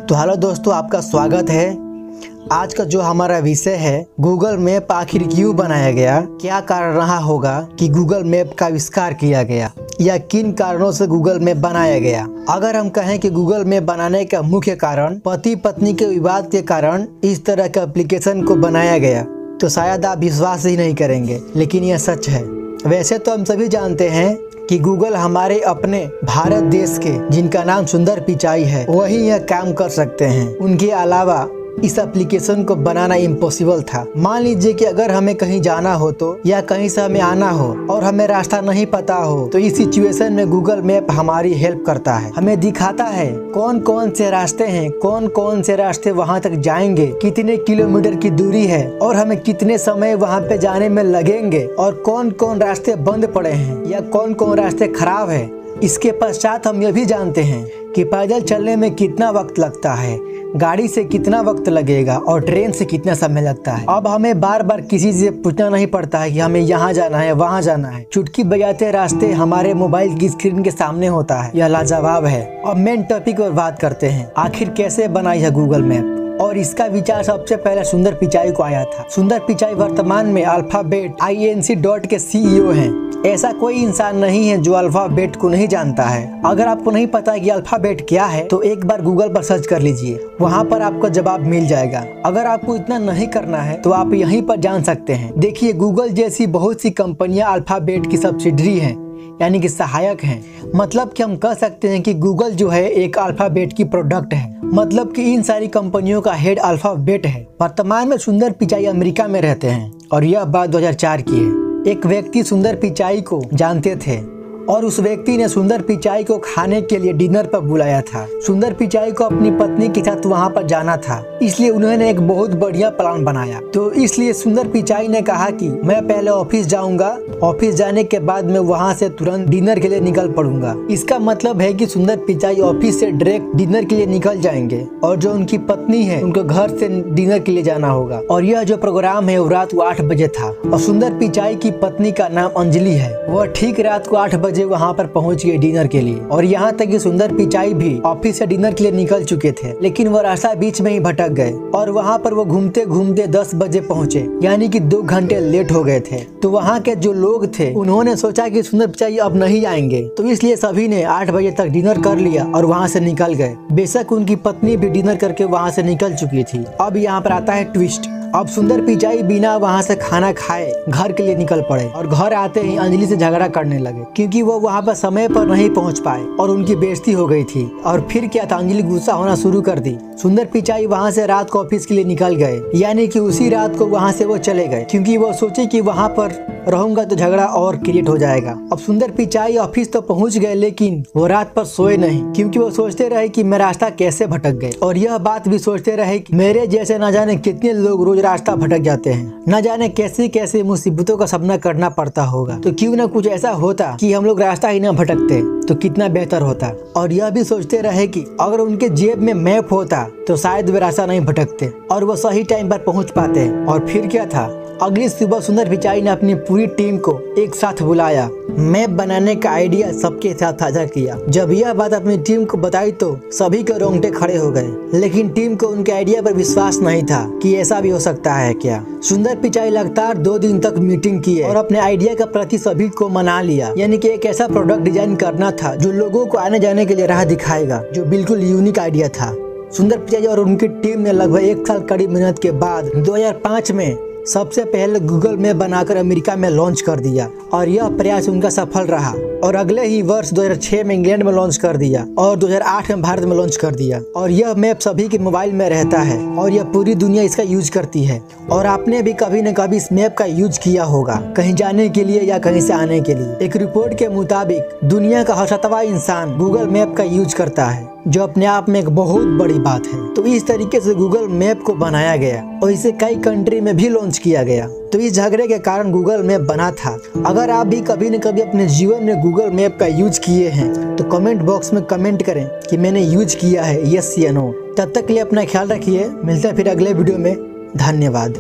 तो हेलो दोस्तों, आपका स्वागत है। आज का जो हमारा विषय है, गूगल मैप आखिर क्यों बनाया गया, क्या कारण रहा होगा कि गूगल मैप का आविष्कार किया गया या किन कारणों से गूगल मैप बनाया गया। अगर हम कहें कि गूगल मैप बनाने का मुख्य कारण पति पत्नी के विवाद के कारण इस तरह के एप्लीकेशन को बनाया गया तो शायद आप विश्वास ही नहीं करेंगे, लेकिन यह सच है। वैसे तो हम सभी जानते हैं कि गूगल हमारे अपने भारत देश के जिनका नाम सुंदर पिचाई है वही यह काम कर सकते हैं। उनके अलावा इस एप्लीकेशन को बनाना इम्पॉसिबल था। मान लीजिए कि अगर हमें कहीं जाना हो तो या कहीं से हमें आना हो और हमें रास्ता नहीं पता हो तो इस सिचुएशन में गूगल मैप हमारी हेल्प करता है। हमें दिखाता है कौन कौन से रास्ते हैं, कौन कौन से रास्ते वहां तक जाएंगे, कितने किलोमीटर की दूरी है और हमें कितने समय वहां पे जाने में लगेंगे और कौन कौन रास्ते बंद पड़े हैं या कौन कौन रास्ते खराब है। इसके पश्चात हम यह भी जानते हैं कि पैदल चलने में कितना वक्त लगता है, गाड़ी से कितना वक्त लगेगा और ट्रेन से कितना समय लगता है। अब हमें बार बार किसी से पूछना नहीं पड़ता है कि हमें यहाँ जाना है वहाँ जाना है। चुटकी बजाते रास्ते हमारे मोबाइल की स्क्रीन के सामने होता है। यह लाजवाब है। अब मेन टॉपिक पर बात करते हैं, आखिर कैसे बनाई है गूगल मैप। और इसका विचार सबसे पहले सुंदर पिचाई को आया था। सुंदर पिचाई वर्तमान में अल्फाबेट INC के CEO हैं। ऐसा कोई इंसान नहीं है जो अल्फाबेट को नहीं जानता है। अगर आपको नहीं पता कि अल्फाबेट क्या है तो एक बार गूगल पर सर्च कर लीजिए, वहाँ पर आपको जवाब मिल जाएगा। अगर आपको इतना नहीं करना है तो आप यहीं पर जान सकते हैं। देखिए, गूगल जैसी बहुत सी कंपनियां अल्फाबेट की सब्सिडरी हैं, यानी कि सहायक हैं। मतलब कि हम कह सकते हैं कि गूगल जो है एक अल्फाबेट की प्रोडक्ट है। मतलब कि इन सारी कंपनियों का हेड अल्फाबेट है। वर्तमान में सुंदर पिचाई अमेरिका में रहते हैं और यह बात 2004 की है। एक व्यक्ति सुंदर पिचाई को जानते थे और उस व्यक्ति ने सुंदर पिचाई को खाने के लिए डिनर पर बुलाया था। सुंदर पिचाई को अपनी पत्नी के साथ वहां पर जाना था, इसलिए उन्होंने एक बहुत बढ़िया प्लान बनाया। तो इसलिए सुंदर पिचाई ने कहा कि मैं पहले ऑफिस जाऊंगा, ऑफिस जाने के बाद मैं वहां से तुरंत डिनर के लिए निकल पड़ूंगा। इसका मतलब है कि सुंदर पिचाई ऑफिस से डायरेक्ट डिनर के लिए निकल जाएंगे और जो उनकी पत्नी है उनको घर से डिनर के लिए जाना होगा। और यह जो प्रोग्राम है वो रात को 8 बजे था और सुंदर पिचाई की पत्नी का नाम अंजलि है। वह ठीक रात को 8 बजे वहां पर पहुंच गए डिनर के लिए। और यहाँ तक कि सुंदर पिचाई भी ऑफिस से डिनर के लिए निकल चुके थे, लेकिन वो रास्ता बीच में ही भटक गए और वहां पर वो घूमते घूमते 10 बजे पहुंचे, यानी कि 2 घंटे लेट हो गए थे। तो वहाँ के जो लोग थे उन्होंने सोचा कि सुंदर पिचाई अब नहीं आएंगे, तो इसलिए सभी ने 8 बजे तक डिनर कर लिया और वहाँ से निकल गए। बेशक उनकी पत्नी भी डिनर करके वहाँ से निकल चुकी थी। अब यहाँ पर आता है ट्विस्ट। अब सुंदर पिचाई बिना वहाँ से खाना खाए घर के लिए निकल पड़े और घर आते ही अंजलि से झगड़ा करने लगे क्योंकि वो वहाँ पर समय पर नहीं पहुँच पाए और उनकी बेइज्जती हो गई थी। और फिर क्या था, अंजलि गुस्सा होना शुरू कर दी। सुंदर पिचाई वहाँ से रात को ऑफिस के लिए निकल गए, यानी कि उसी रात को वहाँ से वो चले गए क्योंकि वो सोचे कि वहाँ पर रहूंगा तो झगड़ा और क्रिएट हो जाएगा। अब सुंदर पिचाई ऑफिस तो पहुंच गए, लेकिन वो रात पर सोए नहीं क्योंकि वो सोचते रहे कि मैं रास्ता कैसे भटक गए। और यह बात भी सोचते रहे कि मेरे जैसे न जाने कितने लोग रोज रास्ता भटक जाते हैं, न जाने कैसे कैसे मुसीबतों का सामना करना पड़ता होगा। तो क्यों न कुछ ऐसा होता कि हम लोग रास्ता ही न भटकते तो कितना बेहतर होता। और यह भी सोचते रहे कि अगर उनके जेब में मैप होता तो शायद वे रास्ता नहीं भटकते और वो सही टाइम पर पहुंच पाते। और फिर क्या था, अगली सुबह सुंदर पिचाई ने अपनी पूरी टीम को एक साथ बुलाया, मैप बनाने का आइडिया सबके साथ साझा किया। जब यह बात अपनी टीम को बताई तो सभी के रोंगटे खड़े हो गए, लेकिन टीम को उनके आइडिया पर विश्वास नहीं था कि ऐसा भी हो सकता है क्या। सुंदर पिचाई लगातार 2 दिन तक मीटिंग की और अपने आइडिया का प्रति सभी को मना लिया, यानी कि एक ऐसा प्रोडक्ट डिजाइन करना था जो लोगों को आने जाने के लिए राह दिखाएगा, जो बिल्कुल यूनिक आइडिया था। सुंदर पिचाई और उनकी टीम ने लगभग 1 साल कड़ी मेहनत के बाद 2005 में सबसे पहले गूगल मैप बनाकर अमेरिका में लॉन्च कर दिया और यह प्रयास उनका सफल रहा। और अगले ही वर्ष 2006 में इंग्लैंड में लॉन्च कर दिया और 2008 में भारत में लॉन्च कर दिया। और यह मैप सभी के मोबाइल में रहता है और यह पूरी दुनिया इसका यूज करती है। और आपने भी कभी न कभी इस मैप का यूज किया होगा, कहीं जाने के लिए या कहीं से आने के लिए। एक रिपोर्ट के मुताबिक दुनिया का हर 7वां इंसान गूगल मैप का यूज करता है, जो अपने आप में एक बहुत बड़ी बात है। तो इस तरीके से गूगल मैप को बनाया गया और इसे कई कंट्री में भी लॉन्च किया गया। तो इस झगड़े के कारण गूगल मैप बना था। अगर आप भी कभी न कभी अपने जीवन में गूगल मैप का यूज किए हैं तो कमेंट बॉक्स में कमेंट करें कि मैंने यूज किया है, यस या नो। तब तक के लिए अपना ख्याल रखिए, मिलते हैं फिर अगले वीडियो में। धन्यवाद।